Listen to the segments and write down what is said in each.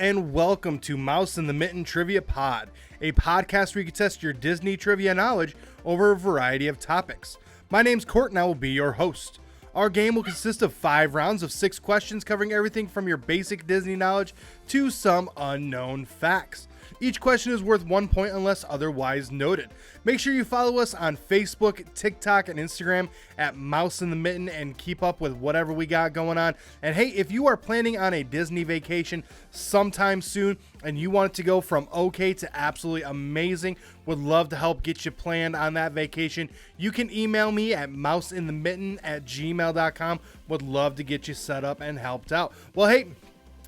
and welcome to Mouse in the Mitten Trivia Pod, a podcast where you can test your Disney trivia knowledge over a variety of topics. My name's Court and I will be your host. Our game will consist of 5 rounds of 6 questions covering everything from your basic Disney knowledge to some unknown facts. Each question is worth 1 point unless otherwise noted. Make sure you follow us on Facebook, TikTok, and Instagram at Mouse in the Mitten and keep up with whatever we got going on. And hey, if you are planning on a Disney vacation sometime soon and you want it to go from okay to absolutely amazing, would love to help get you planned on that vacation. You can email me at mouseinthemitten@gmail.com. Would love to get you set up and helped out. Well, hey,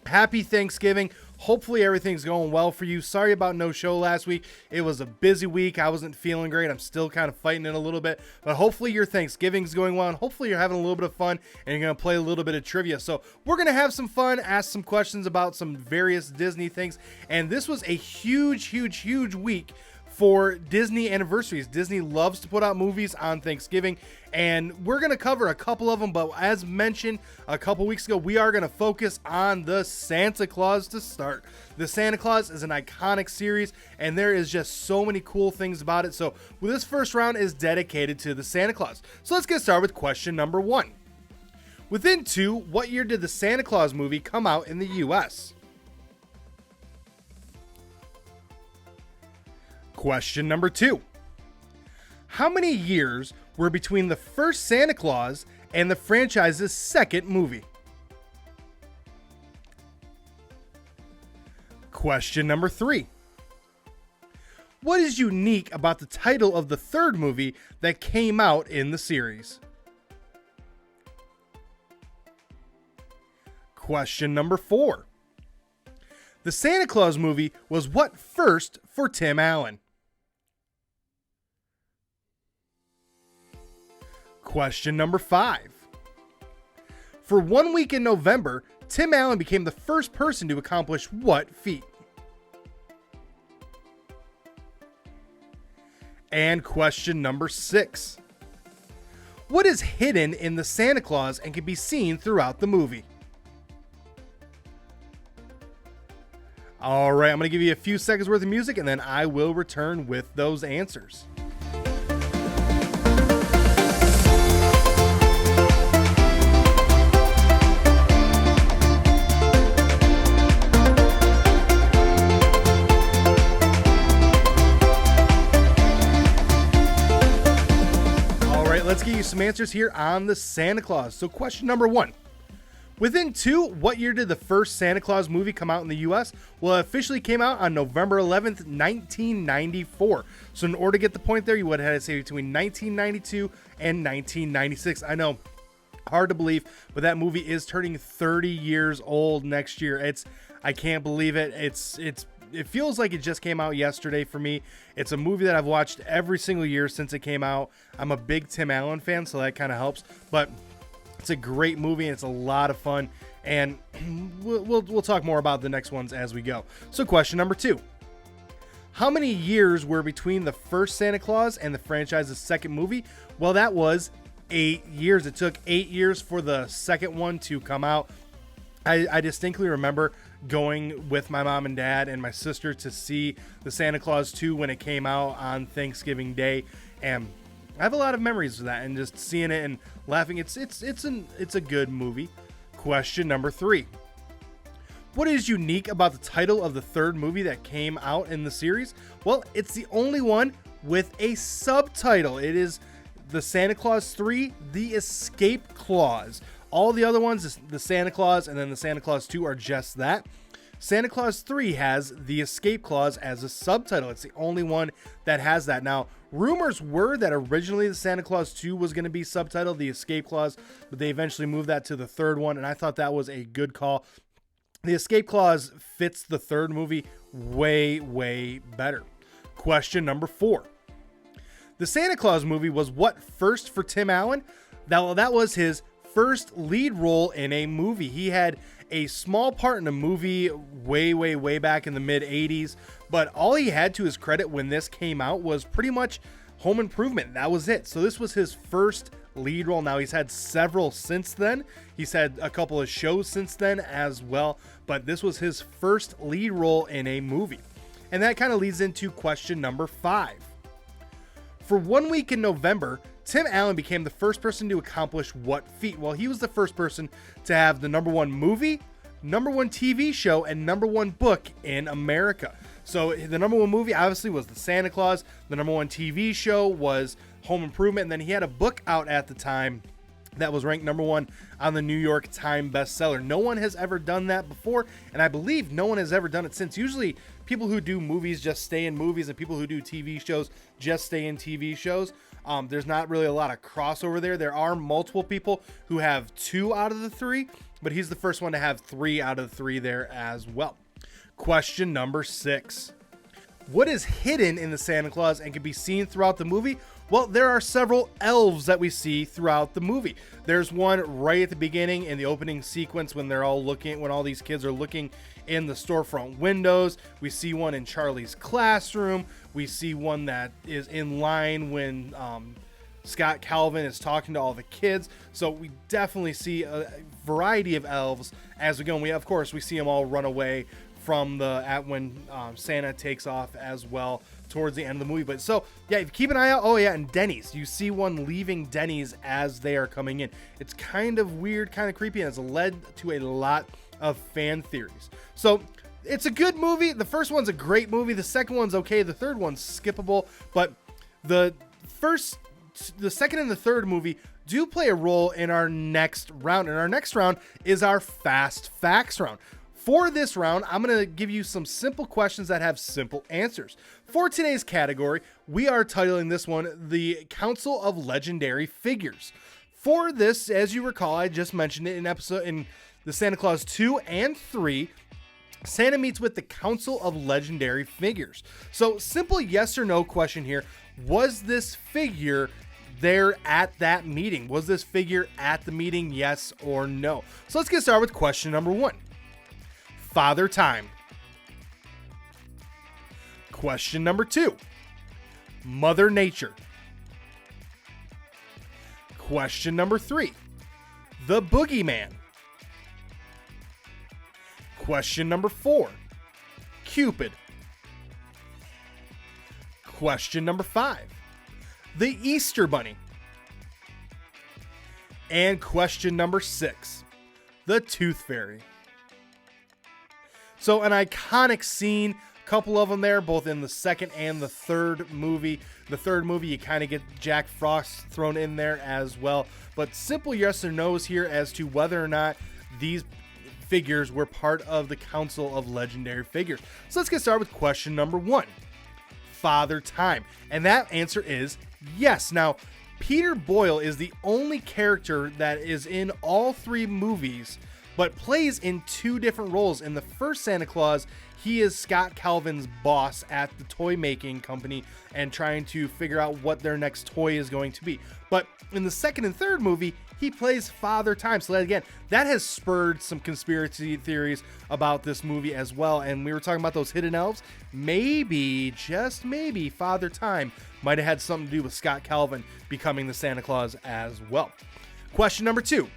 happy Thanksgiving. Hopefully everything's going well for you. Sorry about no show last week. It was a busy week. I wasn't feeling great. I'm still kind of fighting it a little bit. But hopefully your Thanksgiving's going well. And hopefully you're having a little bit of fun and you're going to play a little bit of trivia. So we're going to have some fun, ask some questions about some various Disney things. And this was a huge week for Disney anniversaries. Disney loves to put out movies on Thanksgiving, and we're going to cover a couple of them, but as mentioned a couple weeks ago, we are going to focus on the Santa Claus to start. The Santa Claus is an iconic series, and there is just so many cool things about it. So this first round is dedicated to the Santa Claus. So let's get started with question number 1. Within 2, what year did the Santa Claus movie come out in the U.S.? Question number 2. How many years were between the first Santa Claus and the franchise's second movie? Question number 3. What is unique about the title of the third movie that came out in the series? Question number 4. The Santa Claus movie was what first for Tim Allen? Question number 5. For 1 week in November, Tim Allen became the first person to accomplish what feat? And question number 6. What is hidden in the Santa Claus and can be seen throughout the movie? All right, I'm going to give you a few seconds worth of music and then I will return with those answers. Let's get you some answers here on the Santa Claus. So question number 1. Within 2, what year did the first Santa Claus movie come out in the U.S.? Well, it officially came out on November 11th, 1994. So in order to get the point there, you would have had to say between 1992 and 1996. I know, hard to believe, but that movie is turning 30 years old next year. I can't believe it. It feels like it just came out yesterday for me. It's a movie that I've watched every single year since it came out. I'm a big Tim Allen fan, so that kind of helps. But it's a great movie and it's a lot of fun. And we'll talk more about the next ones as we go. So question number 2. How many years were between the first Santa Claus and the franchise's second movie? Well, that was 8 years. It took 8 years for the second one to come out. I distinctly remember going with my mom and dad and my sister to see the Santa Claus 2 when it came out on Thanksgiving Day, and I have a lot of memories of that and just seeing it and laughing. It's a good movie. Question number 3. What is unique about the title of the third movie that came out in the series? Well, it's the only one with a subtitle. It is the Santa Claus 3: The Escape Clause. All the other ones, the Santa Claus and then the Santa Claus 2, are just that. Santa Claus 3 has the Escape Clause as a subtitle. It's the only one that has that. Now, rumors were that originally the Santa Claus 2 was going to be subtitled the Escape Clause, but they eventually moved that to the third one, and I thought that was a good call. The Escape Clause fits the third movie way better. Question number 4. The Santa Claus movie was what first for Tim Allen? That was his first lead role in a movie. He had a small part in a movie way back in the mid 80s, but all he had to his credit when this came out was pretty much Home Improvement. That was it. So this was his first lead role. Now, he's had several since then. He's had a couple of shows since then as well, but this was his first lead role in a movie. And that kind of leads into question number 5. For 1 week in November, Tim Allen became the first person to accomplish what feat? Well, he was the first person to have the #1 movie, #1 TV show, and #1 book in America. So the #1 movie obviously was The Santa Claus. The #1 TV show was Home Improvement. And then he had a book out at the time that was ranked #1 on the New York Times bestseller. No one has ever done that before, and I believe no one has ever done it since. Usually people who do movies just stay in movies, and people who do TV shows just stay in TV shows. There's not really a lot of crossover there. There are multiple people who have 2 out of the 3, but he's the first one to have 3 out of the 3 there as well. Question number 6. What is hidden in the Santa Claus and can be seen throughout the movie? Well, there are several elves that we see throughout the movie. There's one right at the beginning in the opening sequence when when all these kids are looking in the storefront windows. We see one in Charlie's classroom. We see one that is in line when Scott Calvin is talking to all the kids. So we definitely see a variety of elves as we go. And we see them all run away from when Santa takes off as well towards the end of the movie. But so yeah, keep an eye out. Oh yeah, and Denny's. You see one leaving Denny's as they are coming in. It's kind of weird, kind of creepy, and it's led to a lot of fan theories. So it's a good movie. The first one's a great movie. The second one's okay. The third one's skippable. But the second and the third movie do play a role in our next round. And our next round is our Fast Facts round. For this round, I'm going to give you some simple questions that have simple answers. For today's category, we are titling this one The Council of Legendary Figures. For this, as you recall, I just mentioned it in the Santa Claus 2 and 3, Santa meets with the Council of Legendary Figures. So, simple yes or no question here. Was this figure there at that meeting? Was this figure at the meeting, yes or no? So let's get started with question number 1. Father Time. Question number 2. Mother Nature. Question number 3. The Boogeyman. Question number 4. Cupid. Question number 5. The Easter Bunny. And question number 6. The Tooth Fairy. So an iconic scene, a couple of them there, both in the second and the third movie. The third movie, you kind of get Jack Frost thrown in there as well. But simple yes or no's here as to whether or not these figures were part of the Council of Legendary Figures. So let's get started with question number 1. Father Time. And that answer is yes. Now, Peter Boyle is the only character that is in all 3 movies, but plays in 2 different roles. In the first Santa Claus, he is Scott Calvin's boss at the toy making company and trying to figure out what their next toy is going to be. But in the second and third movie, he plays Father Time. So that has spurred some conspiracy theories about this movie as well. And we were talking about those hidden elves. Maybe, just maybe, Father Time might have had something to do with Scott Calvin becoming the Santa Claus as well. Question number 2.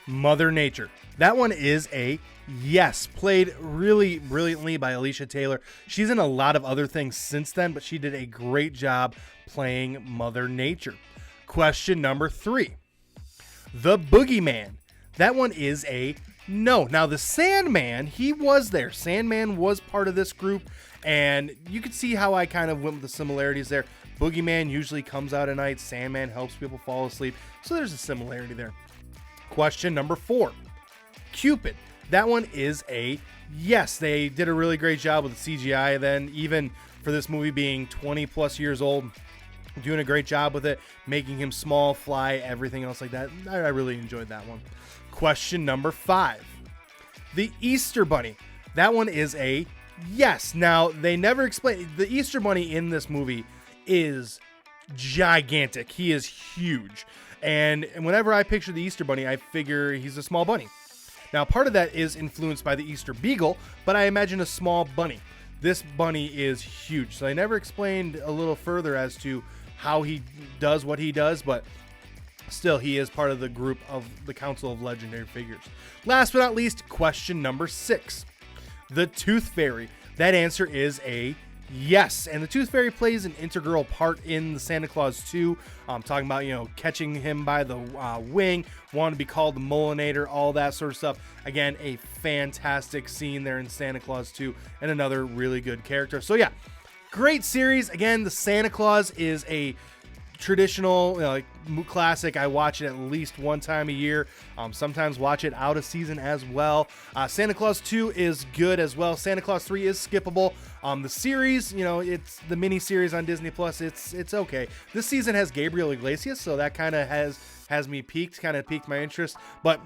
Mother Nature. That one is a yes. Played really brilliantly by Alicia Taylor. She's in a lot of other things since then, but she did a great job playing Mother Nature. Question number 3. The Boogeyman. That one is a no. Now, the Sandman, he was there. Sandman was part of this group, and you can see how I kind of went with the similarities there. Boogeyman usually comes out at night. Sandman helps people fall asleep. So there's a similarity there. Question number 4. Cupid. That one is a yes. They did a really great job with the CGI then, even for this movie being 20 plus years old, doing a great job with it, making him small, fly, everything else like that. I really enjoyed that one. Question number 5. The Easter Bunny. That one is a yes. Now, they never explain. The Easter Bunny in this movie is gigantic. He is huge. And whenever I picture the Easter Bunny, I figure he's a small bunny. Now, part of that is influenced by the Easter Beagle, but I imagine a small bunny. This bunny is huge. So I never explained a little further as to how he does what he does, but Still, he is part of the group of the Council of Legendary Figures. Last but not least, question number 6. The Tooth Fairy. That answer is a yes, and the Tooth Fairy plays an integral part in the Santa Claus 2. Talking about, catching him by the wing, wanting to be called the Mullinator, all that sort of stuff. Again, a fantastic scene there in Santa Claus 2, and another really good character. So yeah, great series. Again, the Santa Claus is a traditional classic. I watch it at least one time a year. Sometimes watch it out of season as well. Santa Claus 2 is good as well. Santa Claus 3 is skippable. The series, it's the mini series on Disney Plus. It's okay. This season has Gabriel Iglesias, so that kind of has me piqued my interest. But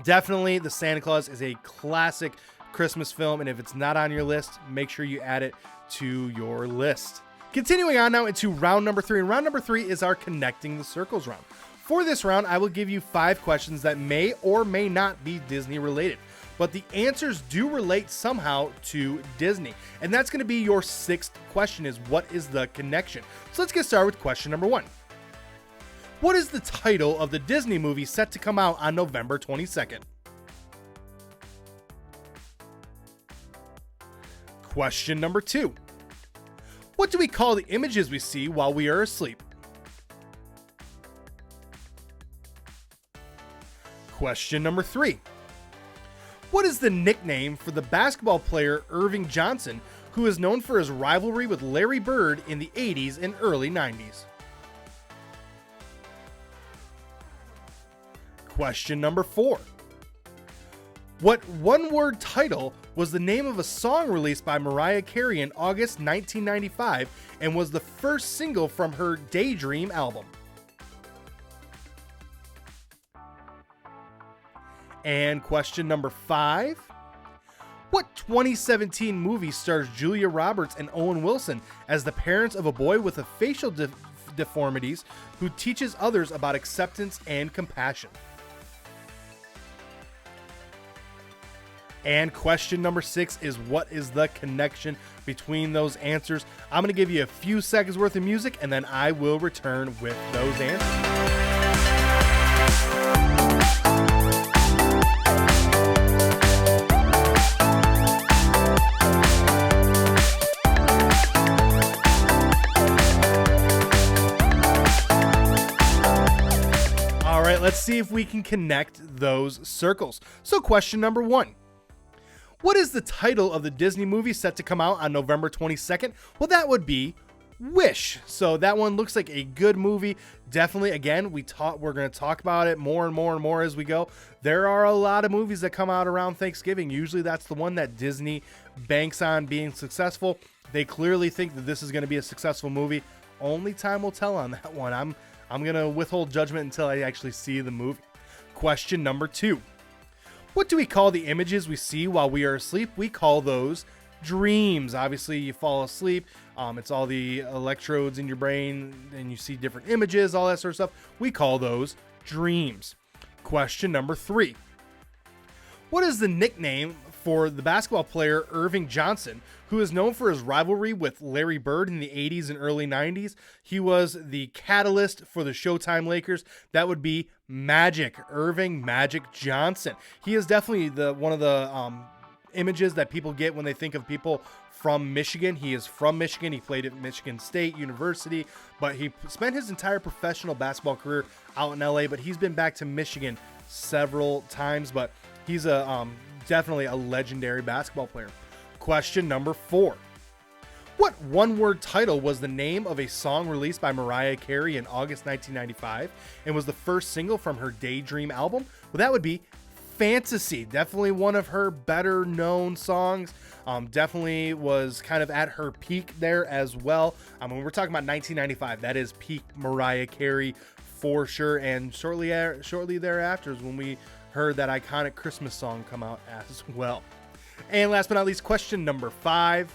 definitely, the Santa Claus is a classic Christmas film, and if it's not on your list, make sure you add it to your list. Continuing on now into round number 3, and round number 3 is our Connecting the Circles round. For this round, I will give you 5 questions that may or may not be Disney related, but the answers do relate somehow to Disney. And that's going to be your 6th question, is what is the connection? So let's get started with question number 1. What is the title of the Disney movie set to come out on November 22nd? Question number 2. What do we call the images we see while we are asleep? Question number 3. What is the nickname for the basketball player Irving Johnson, who is known for his rivalry with Larry Bird in the 80s and early 90s? Question number 4. What one-word title was the name of a song released by Mariah Carey in August 1995 and was the first single from her Daydream album? And question number 5. What 2017 movie stars Julia Roberts and Owen Wilson as the parents of a boy with facial deformities who teaches others about acceptance and compassion? And question number 6 is what is the connection between those answers? I'm going to give you a few seconds worth of music, and then I will return with those answers. All right, let's see if we can connect those circles. So question number 1. What is the title of the Disney movie set to come out on November 22nd? Well, that would be Wish. So that one looks like a good movie. Definitely, again, we're going to talk about it more and more and more as we go. There are a lot of movies that come out around Thanksgiving. Usually that's the one that Disney banks on being successful. They clearly think that this is going to be a successful movie. Only time will tell on that one. I'm going to withhold judgment until I actually see the movie. Question number 2. What do we call the images we see while we are asleep? We call those dreams. Obviously, you fall asleep. It's all the electrodes in your brain, and you see different images, all that sort of stuff. We call those dreams. Question number 3. What is the nickname for the basketball player Irving Johnson, who is known for his rivalry with Larry Bird in the 80s and early 90s? He was the catalyst for the Showtime Lakers. That would be Magic, Irving Magic Johnson. He is definitely one of the images that people get when they think of people from Michigan. He is from Michigan. He played at Michigan State University, but he spent his entire professional basketball career out in LA, but he's been back to Michigan several times, but he's definitely a legendary basketball player. Question number 4. What one-word title was the name of a song released by Mariah Carey in August 1995 and was the first single from her Daydream album? Well, that would be Fantasy. Definitely one of her better known songs. Definitely was kind of at her peak there as well. When we're talking about 1995, that is peak Mariah Carey for sure. And shortly thereafter is when we heard that iconic Christmas song come out as well. And last but not least, question number 5.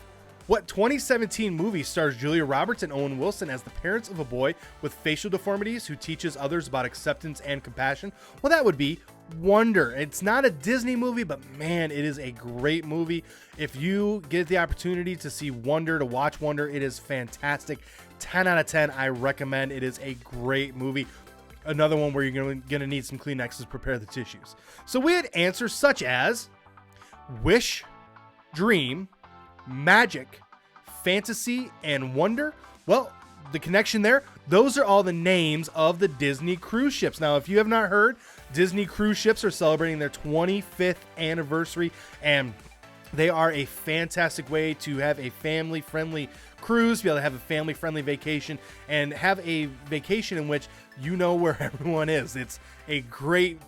What 2017 movie stars Julia Roberts and Owen Wilson as the parents of a boy with facial deformities who teaches others about acceptance and compassion? Well, that would be Wonder. It's not a Disney movie, but man, it is a great movie. If you get the opportunity to see Wonder, to watch Wonder, it is fantastic. 10 out of 10, I recommend. It is a great movie. another one where you're gonna need some Kleenexes, prepare the tissues. So we had answers such as wish, dream, magic, fantasy, and wonder. Well, the connection there, those are all the names of the Disney cruise ships. Now, if you have not heard, Disney cruise ships are celebrating their 25th anniversary, and they are a fantastic way to have a family-friendly cruise, be able to have a family-friendly vacation, and have a vacation in which you know where everyone is. It's a great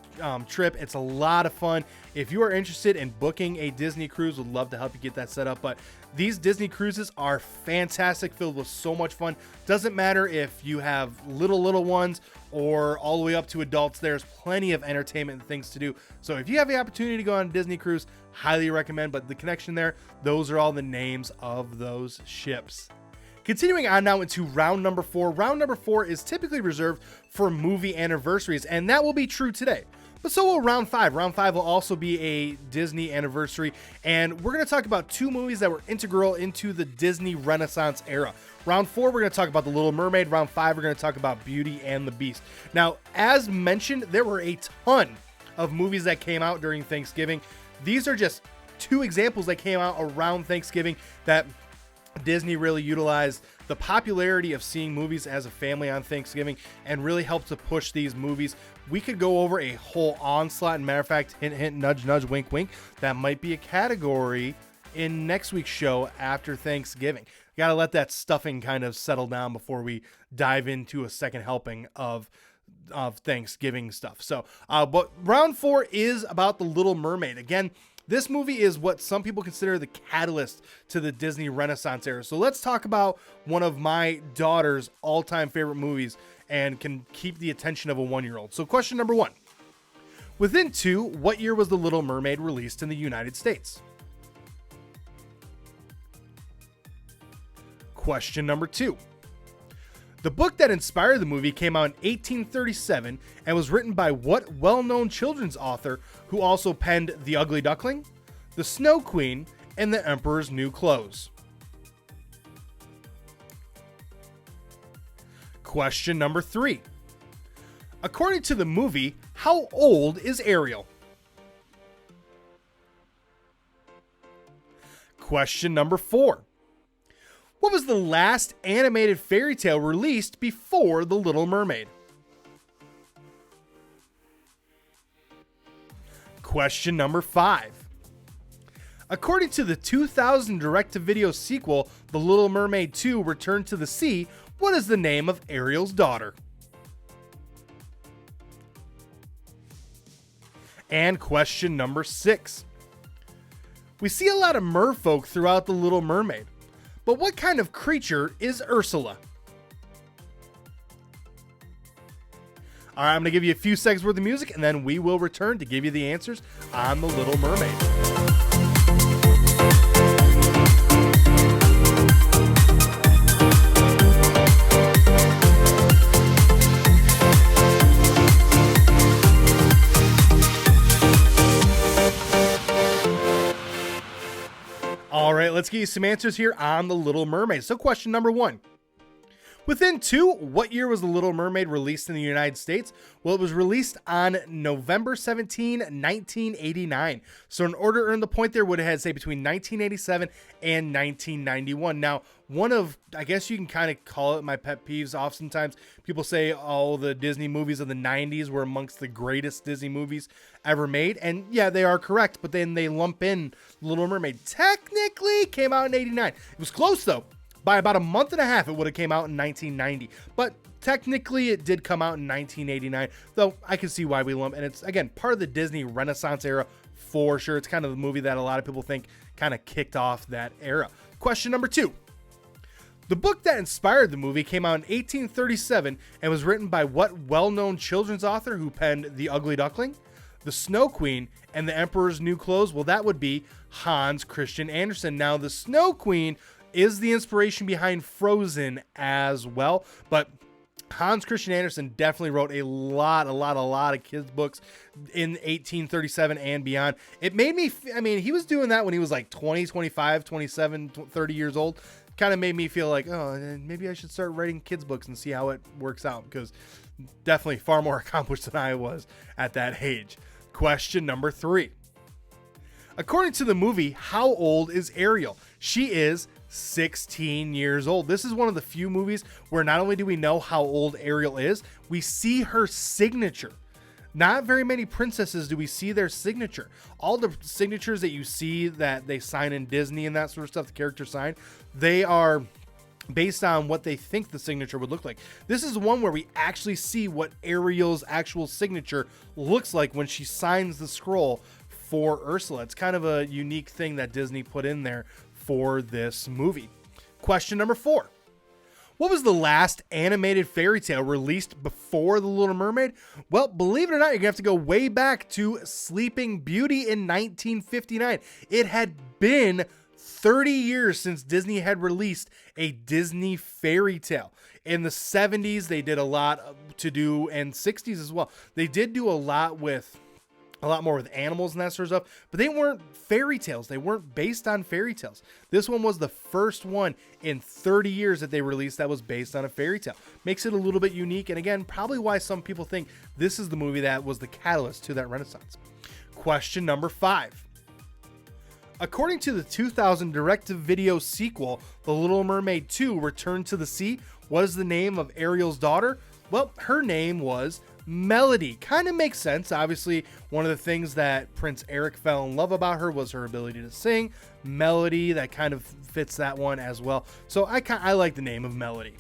trip. It's a lot of fun. If you are interested in booking a Disney cruise, would love to help you get that set up. But these Disney cruises are fantastic, filled with so much fun. Doesn't matter if you have little ones or all the way up to adults. There's plenty of entertainment and things to do. So if you have the opportunity to go on a Disney cruise, highly recommend. But the connection there, those are all the names of those ships. Continuing on now into round number 4. Round number 4 is typically reserved for movie anniversaries, and that will be true today. But so will round 5. Round 5 will also be a Disney anniversary, and we're going to talk about 2 movies that were integral into the Disney Renaissance era. Round 4, we're going to talk about The Little Mermaid. Round 5, we're going to talk about Beauty and the Beast. Now, as mentioned, there were a ton of movies that came out during Thanksgiving. These are just 2 examples that came out around Thanksgiving that Disney really utilized the popularity of seeing movies as a family on Thanksgiving and really helped to push these movies. We could go over a whole onslaught, and matter of fact, hint, hint, nudge, nudge, wink, wink. That might be a category in next week's show after Thanksgiving. Got to let that stuffing kind of settle down before we dive into a second helping of Thanksgiving stuff. So, but round 4 is about The Little Mermaid. Again, this movie is what some people consider the catalyst to the Disney Renaissance era. So let's talk about one of my daughter's all-time favorite movies and can keep the attention of a 1-year-old. So question number 1. Within 2, what year was The Little Mermaid released in the United States? Question number 2. The book that inspired the movie came out in 1837 and was written by what well-known children's author who also penned The Ugly Duckling, The Snow Queen, and The Emperor's New Clothes? Question number 3. According to the movie, how old is Ariel? Question number 4. What was the last animated fairy tale released before The Little Mermaid? Question number 5. According to the 2000 direct-to-video sequel, The Little Mermaid 2: Return to the Sea, what is the name of Ariel's daughter? And question number 6. We see a lot of merfolk throughout The Little Mermaid, but what kind of creature is Ursula? All right, I'm going to give you a few seconds worth of music, and then we will return to give you the answers on The Little Mermaid. All right, let's get you some answers here on The Little Mermaid. So question number 1. Within 2, what year was The Little Mermaid released in the United States? Well, it was released on November 17, 1989. So in order to earn the point there, would have had, say, between 1987 and 1991. Now, one of, I guess you can kind of call it my pet peeves. Oftentimes, people say, oh, the Disney movies of the 90s were amongst the greatest Disney movies ever made. And yeah, they are correct, but then they lump in Little Mermaid. Technically came out in 89. It was close, though. By about a month and a half, it would have came out in 1990. But technically, it did come out in 1989, though I can see why we lump. And it's, again, part of the Disney Renaissance era for sure. It's kind of the movie that a lot of people think kind of kicked off that era. Question number 2. The book that inspired the movie came out in 1837 and was written by what well-known children's author who penned The Ugly Duckling, The Snow Queen, and The Emperor's New Clothes? Well, that would be Hans Christian Andersen. Now, The Snow Queen is the inspiration behind Frozen as well, but Hans Christian Andersen definitely wrote a lot of kids books in 1837 and beyond. It made me, he was doing that when he was like 20, 25, 27, 30 years old. Kind of made me feel like, oh, maybe I should start writing kids books and see how it works out, because Definitely far more accomplished than I was at that age. Question number 3. According to the movie, how old is Ariel? She is 16 years old. This is one of the few movies where not only do we know how old Ariel is, we see her signature. Not very many princesses do we see their signature. All the signatures that you see that they sign in Disney and that sort of stuff, the characters sign, they are based on what they think the signature would look like. This is one where we actually see what Ariel's actual signature looks like when she signs the scroll for Ursula. It's kind of a unique thing that Disney put in there for this movie. Question number 4. What was the last animated fairy tale released before The Little Mermaid? Well, believe it or not, you're going to have to go way back to Sleeping Beauty in 1959. It had been 30 years since Disney had released a Disney fairy tale. In the 70s, they did a lot to do, and 60s as well. They did do a lot more with animals and that sort of stuff, but they weren't fairy tales. They weren't based on fairy tales. This one was the first one in 30 years that they released that was based on a fairy tale. Makes it a little bit unique, and again, probably why some people think this is the movie that was the catalyst to that renaissance. Question number 5. According to the 2000 direct-to-video sequel, The Little Mermaid 2: Return to the Sea, what is the name of Ariel's daughter? Well, her name was Melody. Kind of makes sense. Obviously, one of the things that Prince Eric fell in love about her was her ability to sing. Melody, that kind of fits that one as well. So I like the name of Melody.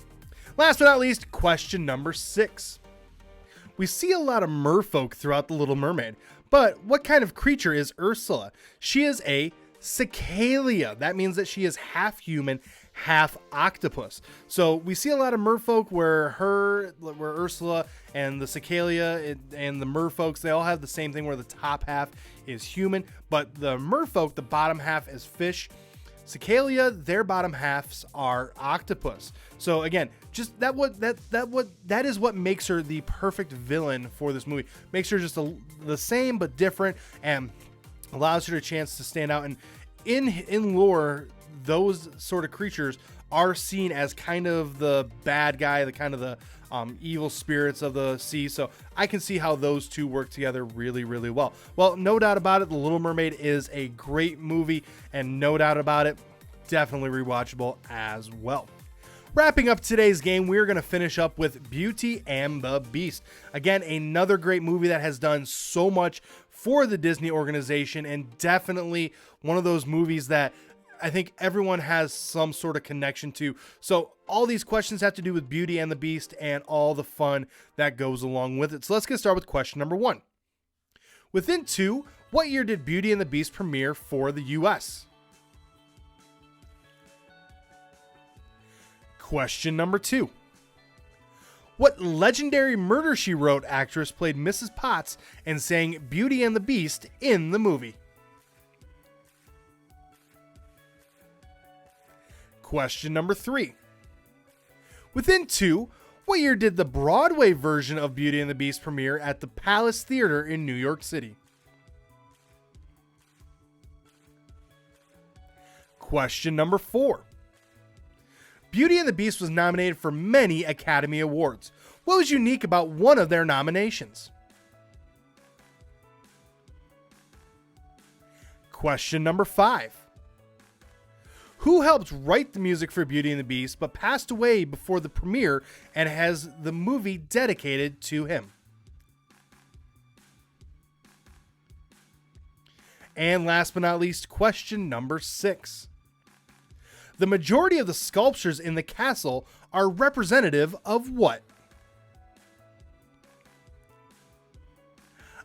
Last but not least, question number 6. We see a lot of merfolk throughout The Little Mermaid, but what kind of creature is Ursula? She is a Cicalia. That means that she is half human, half octopus. So we see a lot of merfolk where Ursula and the Cicalia and the merfolks, they all have the same thing where the top half is human, but the merfolk, the bottom half is fish. Cicalia, their bottom halves are octopus. So again, just that is what makes her the perfect villain for this movie. Makes her just the same but different, and allows her a chance to stand out. And in lore, those sort of creatures are seen as kind of the bad guy, the kind of the evil spirits of the sea. So I can see how those two work together really, really well. Well, no doubt about it, The Little Mermaid is a great movie, and no doubt about it, definitely rewatchable as well. Wrapping up today's game, we're going to finish up with Beauty and the Beast. Again, another great movie that has done so much for the Disney organization, and definitely one of those movies that I think everyone has some sort of connection to. So all these questions have to do with Beauty and the Beast and all the fun that goes along with it. So let's get started with question number 1. Within 2, what year did Beauty and the Beast premiere for the US? Question number 2. What legendary Murder, She Wrote actress played Mrs. Potts and sang Beauty and the Beast in the movie? Question number 3. Within 2, what year did the Broadway version of Beauty and the Beast premiere at the Palace Theater in New York City? Question number 4. Beauty and the Beast was nominated for many Academy Awards. What was unique about one of their nominations? Question number 5. Who helped write the music for Beauty and the Beast but passed away before the premiere and has the movie dedicated to him? And last but not least, question number 6. The majority of the sculptures in the castle are representative of what?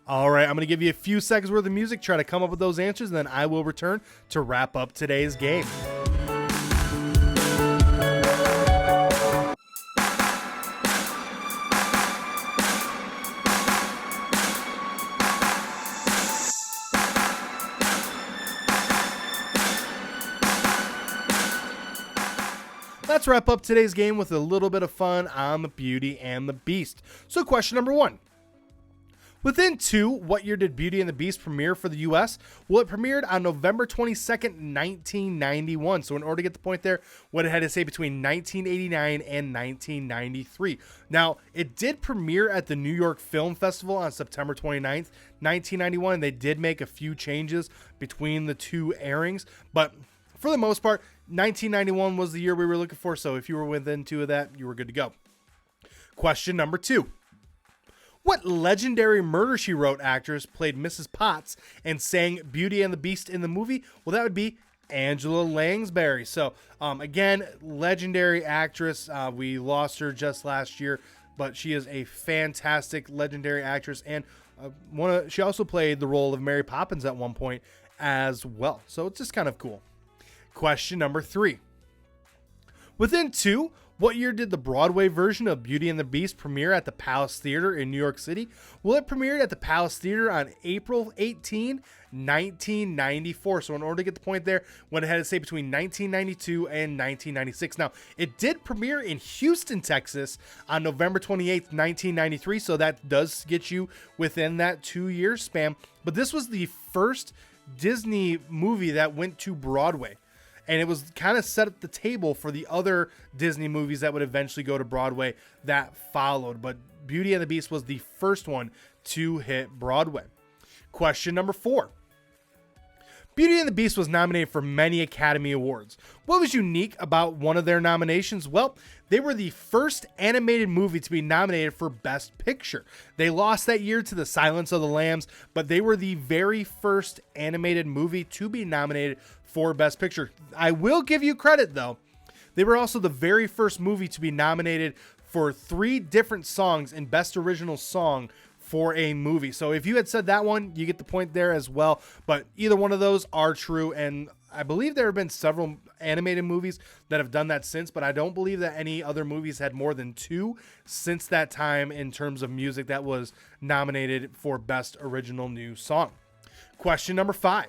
All right, I'm going to give you a few seconds worth of music, try to come up with those answers, and then I will return to wrap up today's game. Let's wrap up today's game with a little bit of fun on the Beauty and the Beast. So question number 1. Within 2, what year did Beauty and the Beast premiere for the US? Well, it premiered on November 22nd, 1991. So in order to get the point there, what it had to say between 1989 and 1993. Now, it did premiere at the New York Film Festival on September 29th, 1991. They did make a few changes between the two airings, but for the most part, 1991 was the year we were looking for. So if you were within 2 of that, you were good to go. Question number 2. What legendary Murder, She Wrote actress played Mrs. Potts and sang Beauty and the Beast in the movie? Well, that would be Angela Lansbury. So, again, legendary actress. We lost her just last year, but she is a fantastic, legendary actress. And she also played the role of Mary Poppins at one point as well. So it's just kind of cool. Question number 3. Within 2, what year did the Broadway version of Beauty and the Beast premiere at the Palace Theater in New York City? Well, it premiered at the Palace Theater on April 18, 1994. So in order to get the point there, what it had to say between 1992 and 1996. Now, it did premiere in Houston, Texas on November 28th, 1993. So that does get you within that 2-year span. But this was the first Disney movie that went to Broadway. And it was kind of set up the table for the other Disney movies that would eventually go to Broadway that followed. But Beauty and the Beast was the first one to hit Broadway. Question number 4. Beauty and the Beast was nominated for many Academy Awards. What was unique about one of their nominations? Well, they were the first animated movie to be nominated for Best Picture. They lost that year to The Silence of the Lambs, but they were the very first animated movie to be nominated for Best Picture. I will give you credit, though. They were also the very first movie to be nominated for 3 different songs in Best Original Song for a movie. So if you had said that one, you get the point there as well. But either one of those are true, and I believe there have been several animated movies that have done that since, but I don't believe that any other movies had more than 2 since that time in terms of music that was nominated for Best Original New Song. Question number 5.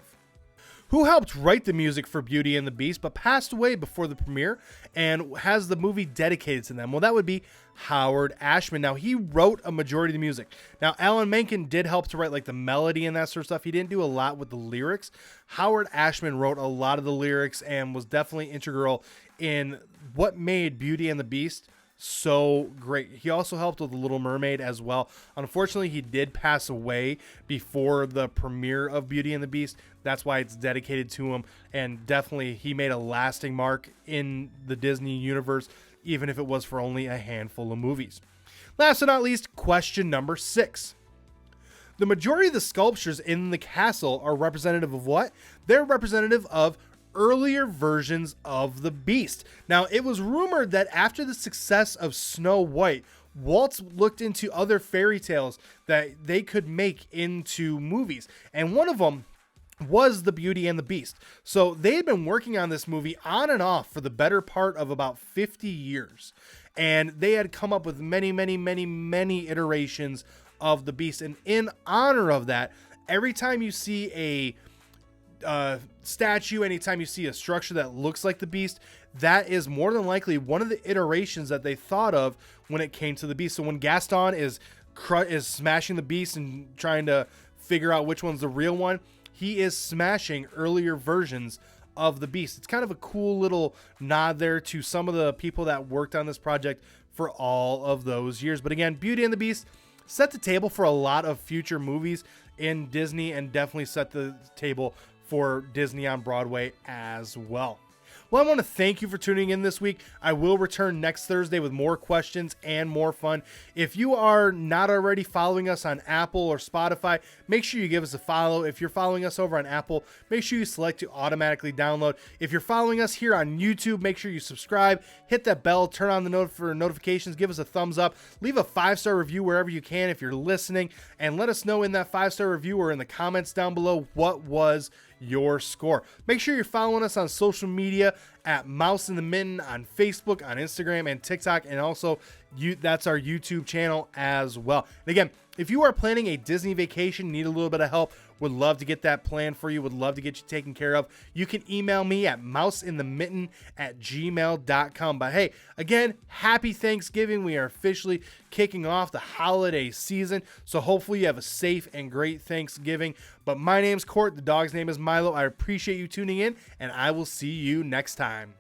Who helped write the music for Beauty and the Beast but passed away before the premiere and has the movie dedicated to them? Well, that would be Howard Ashman. Now, he wrote a majority of the music. Now, Alan Menken did help to write like the melody and that sort of stuff. He didn't do a lot with the lyrics. Howard Ashman wrote a lot of the lyrics and was definitely integral in what made Beauty and the Beast so great. He also helped with The Little Mermaid as well. Unfortunately, he did pass away before the premiere of Beauty and the Beast. That's why it's dedicated to him. And definitely he made a lasting mark in the Disney universe, even if it was for only a handful of movies. Last but not least, question number 6. The majority of the sculptures in the castle are representative of what? They're representative of earlier versions of the Beast. Now, it was rumored that after the success of Snow White, Walt looked into other fairy tales that they could make into movies. And one of them was The Beauty and the Beast. So they had been working on this movie on and off for the better part of about 50 years. And they had come up with many iterations of the Beast. And in honor of that, every time you see a statue, anytime you see a structure that looks like the Beast, that is more than likely one of the iterations that they thought of when it came to the Beast. So when Gaston is smashing the Beast and trying to figure out which one's the real one, he is smashing earlier versions of the Beast. It's kind of a cool little nod there to some of the people that worked on this project for all of those years. But again, Beauty and the Beast set the table for a lot of future movies in Disney and definitely set the table for Disney on Broadway as well. Well, I want to thank you for tuning in this week. I will return next Thursday with more questions and more fun. If you are not already following us on Apple or Spotify, make sure you give us a follow. If you're following us over on Apple, make sure you select to automatically download. If you're following us here on YouTube, make sure you subscribe, hit that bell, turn on the notifications, give us a thumbs up, leave a 5-star review wherever you can if you're listening, and let us know in that 5-star review or in the comments down below what was your score. Make sure you're following us on social media at Mouse in the Mitten on Facebook, on Instagram, and TikTok, and also that's our YouTube channel as well. And again, if you are planning a Disney vacation, need a little bit of help, would love to get that planned for you, would love to get you taken care of, you can email me at mouseinthemitten@gmail.com. But hey, again, happy Thanksgiving. We are officially kicking off the holiday season, so hopefully you have a safe and great Thanksgiving. But my name's Court, the dog's name is Milo. I appreciate you tuning in, and I will see you next time.